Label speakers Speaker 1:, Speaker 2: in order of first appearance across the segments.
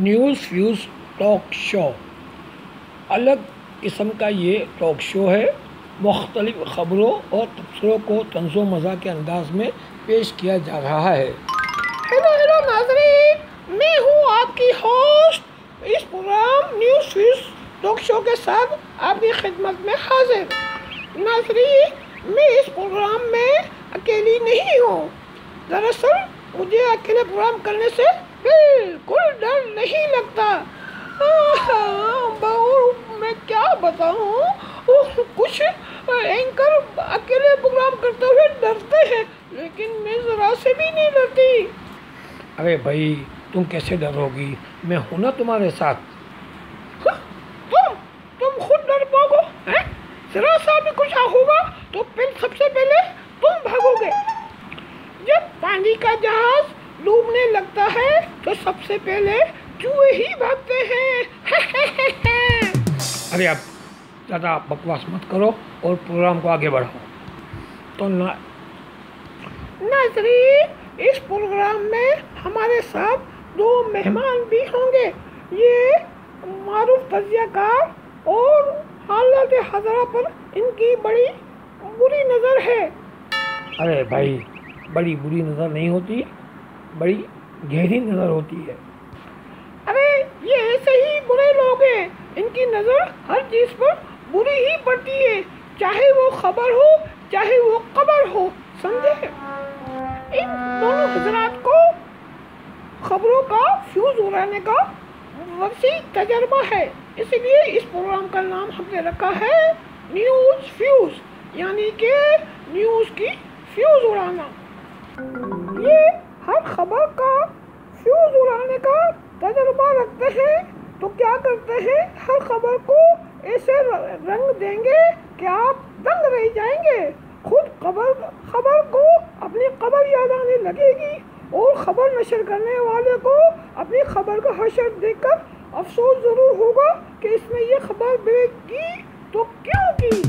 Speaker 1: News fuse talk show अलग किस्म का ये टॉक शो है। मुख्तलिफ ख़बरों और तबसरों को तंज़ो मज़ा के अंदाज में पेश किया जा रहा है।
Speaker 2: हेलो नाज़रीन, मैं हूँ आपकी होस्ट इस program news fuse talk show के साथ आपकी खिदमत में हाजिर। नाज़रीन, मैं इस प्रोग्राम में अकेली नहीं हूँ। दरअसल मुझे अकेले प्रोग्राम करने से बिल्कुल डर नहीं लगता। और मैं क्या बताऊँ, कुछ एंकर अकेले प्रोग्राम करते हुए डरते हैं, लेकिन मैं ज़रा से भी नहीं डरती।
Speaker 1: अरे भाई, तुम कैसे डरोगी? मैं हूँ ना तुम्हारे साथ।
Speaker 2: तुम खुद डर पाओगे हैं? ज़रा सा भी कुछ होगा तो फिर सबसे पहले तुम भागोगे। जब पानी का जहाज डूबने लगता है तो सबसे पहले चूहे ही भागते हैं।
Speaker 1: अरे अब ज़्यादा बकवास मत करो और प्रोग्राम को आगे बढ़ाओ। तो
Speaker 2: नाज़रीन, इस प्रोग्राम में हमारे साथ दो मेहमान भी होंगे। ये मारूफ तजियाकार और हालत हज़रा पर इनकी बड़ी बुरी नज़र है।
Speaker 1: अरे भाई, बड़ी बुरी नज़र नहीं होती, बड़ी गहरी नज़र होती है।
Speaker 2: अरे ये ऐसे ही बुरे लोग हैं, इनकी नज़र हर चीज़ पर बुरी ही पड़ती है, चाहे वो खबर हो चाहे वो कबर हो, समझे? इन दोनों हजरात को खबरों का फ्यूज उड़ाने का वसी तजर्बा है, इसलिए इस प्रोग्राम का नाम हमने रखा है न्यूज़ फ्यूज, यानी कि न्यूज़ की फ्यूज उड़ाना। ये हर खबर का फ्यूज उड़ाने का तजर्बा रखते हैं, तो क्या करते हैं, हर खबर को ऐसे रंग देंगे कि आप दंग रह जाएंगे। खुद खबर को अपनी खबर याद आने लगेगी और खबर नशर करने वाले को अपनी खबर का हशर देखकर अफसोस ज़रूर होगा कि इसने ये खबर ब्रेक की तो क्यों की।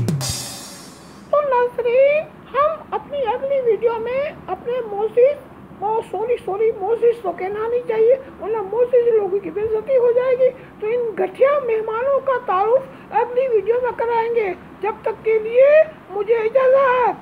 Speaker 2: तो नाज़रीन, हम अपनी अगली वीडियो में अपने मोजिज़ तो कहना नहीं चाहिए, वरना मोजिज़ लोगों की बेइज्जती हो जाएगी। तो इन घटिया मेहमानों का तारुफ अगली वीडियो में कराएंगे। जब तक के लिए मुझे इजाज़त।